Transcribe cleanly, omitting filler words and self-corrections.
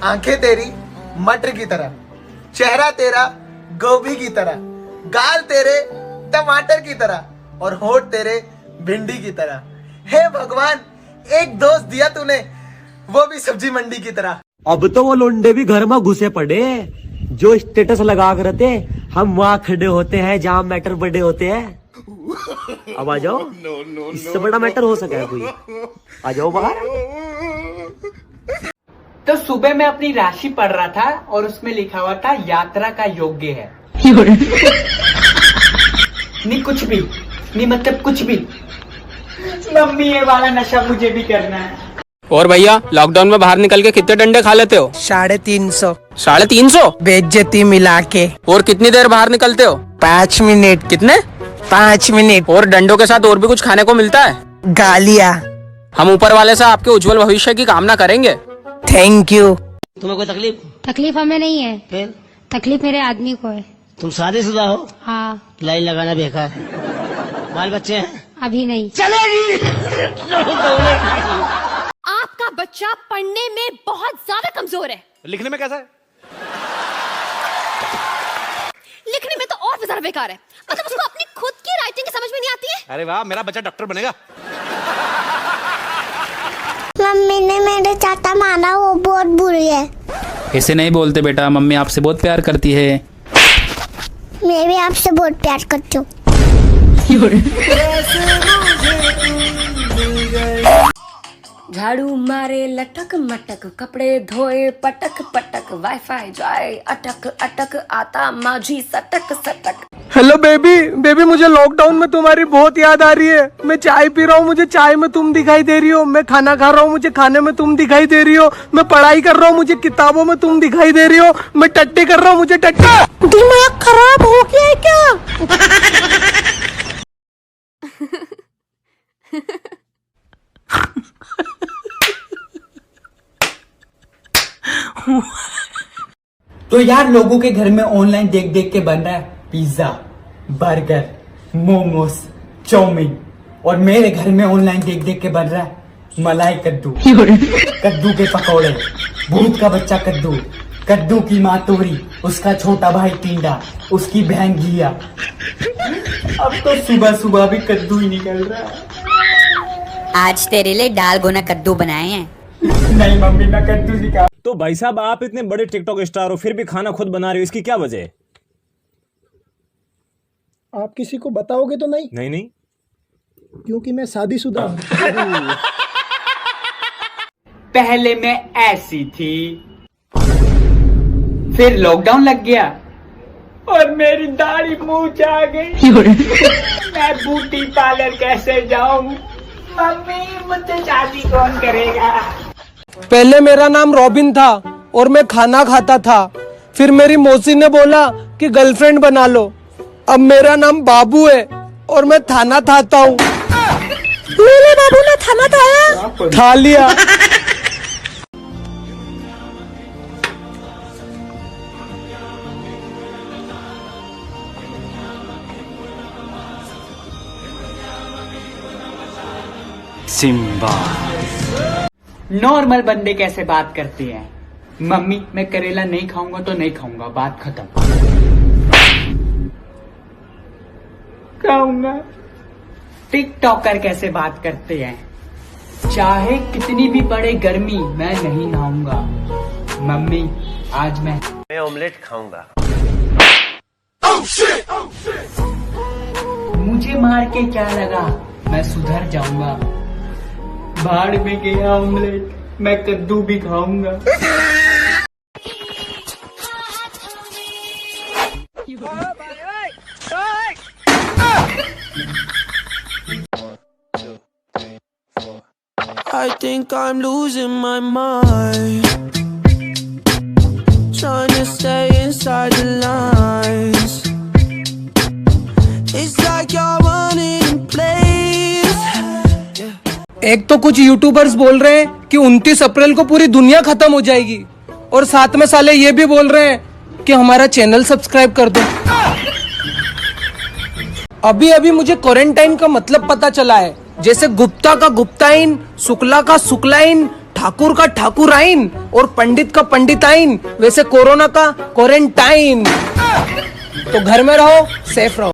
आंखें तेरी मटर की तरह, चेहरा तेरा गोभी की तरह, गाल तेरे टमाटर की तरह और होठ तेरे भिंडी की तरह। हे भगवान, एक दोस्त दिया तूने, वो भी सब्जी मंडी की तरह। अब तो वो लोंडे भी घर में घुसे पड़े, जो स्टेटस लगा कर रहते हम वहाँ खड़े होते हैं जहाँ मैटर बड़े होते हैं। अब आ जाओ, इससे बड़ा मैटर हो सका है कोई? आ जाओ बाहर। तो सुबह मैं अपनी राशि पढ़ रहा था और उसमें लिखा हुआ था यात्रा का योग्य है। नहीं कुछ भी नहीं, मतलब कुछ भी। मम्मी ये वाला नशा मुझे भी करना है। और भैया, लॉकडाउन में बाहर निकल के कितने डंडे खा लेते हो? 350। 350? बेइज्जती मिला के। और कितनी देर बाहर निकलते हो? 5 मिनट। कितने? 5 मिनट। और डंडों के साथ और भी कुछ खाने को मिलता है? गालियाँ। हम ऊपर वाले से आपके उज्जवल भविष्य की कामना करेंगे। Thank you. तुम्हें कोई तकलीफ? तकलीफ हमें नहीं है। फिर? तकलीफ मेरे आदमी को है। तुम शादीशुदा हो? हाँ। लाइन लगाना बेकार। बाल बच्चे हैं? अभी नहीं। चलेगी। आपका बच्चा पढ़ने में बहुत ज्यादा कमजोर है। लिखने में कैसा है? लिखने में तो और भी ज्यादा बेकार है। मतलब उसको अपनी खुद की राइटिंग समझ में नहीं आती है। अरे वाह, मेरा बच्चा डॉक्टर बनेगा। मम्मी ने मेरे चाचा माना, वो बहुत बुरी है। ऐसे नहीं बोलते बेटा, मम्मी आपसे बहुत प्यार करती है। मैं भी आपसे बहुत प्यार करती हूँ। झाड़ू मारे लटक मटक, कपड़े धोए पटक पटक, वाईफाई जाए अटक अटक, आता माझी सटक सटक। हेलो बेबी, बेबी मुझे लॉकडाउन में तुम्हारी बहुत याद आ रही है। मैं चाय पी रहा हूँ, मुझे चाय में तुम दिखाई दे रही हो। मैं खाना खा रहा हूँ, मुझे खाने में तुम दिखाई दे रही हो। मैं पढ़ाई कर रहा हूँ, मुझे किताबों में तुम दिखाई दे रही हो। मैं टट्टी कर रहा हूँ, मुझे टट्टी। दिमाग खराब हो गया है क्या? तो यार लोगों के घर में ऑनलाइन देख देख के बन रहा है पिज्जा, बर्गर, मोमोस, चाउमीन, और मेरे घर में ऑनलाइन देख देख के बन रहा है मलाई कद्दू, कद्दू के पकौड़े, भूत का बच्चा कद्दू, कद्दू की माँ तोरी, उसका छोटा भाई टिंडा, उसकी बहन घिया। अब तो सुबह सुबह भी कद्दू ही निकल रहा है। आज तेरे लिए दाल गोना कद्दू बनाए हैं। नहीं मम्मी, ना कद्दू सिखा। तो भाई साहब, आप इतने बड़े टिकटॉक स्टार हो, फिर भी खाना खुद बना रहे हो, इसकी क्या वजह है? आप किसी को बताओगे तो नहीं? नहीं नहीं, क्योंकि मैं शादीशुदा हूँ। पहले मैं ऐसी थी, फिर लॉकडाउन लग गया और मेरी दाढ़ी मुंह आ गई। मैं ब्यूटी पार्लर कैसे जाऊं? मम्मी मुझसे शादी कौन करेगा? पहले मेरा नाम रॉबिन था और मैं खाना खाता था। फिर मेरी मौसी ने बोला कि गर्लफ्रेंड बना लो। अब मेरा नाम बाबू है और मैं थाना थाता हूँ। मेरे बाबू ने थाना थाया? था लिया। सिम्बा। नॉर्मल बंदे कैसे बात करते हैं? मम्मी मैं करेला नहीं खाऊंगा तो नहीं खाऊंगा, बात खत्म। खाऊंगा। टिकटॉकर कैसे बात करते हैं? चाहे कितनी भी बड़े गर्मी, मैं नहीं नहाऊंगा। मम्मी आज मैं ऑमलेट खाऊंगा। मुझे मार के क्या लगा, मैं सुधर जाऊंगा। भाड़ में गया ऑमलेट, मैं कद्दू भी खाऊंगा। I think I'm losing my mind, trying to stay inside the lines. It's like you're running in place. एक तो कुछ यूट्यूबर्स बोल रहे हैं कि 29 अप्रैल को पूरी दुनिया खत्म हो जाएगी, और साथ में साले ये भी बोल रहे हैं कि हमारा चैनल सब्सक्राइब कर दो। अभी अभी मुझे क्वारंटाइन का मतलब पता चला है। जैसे गुप्ता का गुप्ताइन, शुक्ला का शुक्लाइन, ठाकुर का ठाकुराइन और पंडित का पंडिताइन, वैसे कोरोना का क्वारंटाइन। तो घर में रहो, सेफ रहो।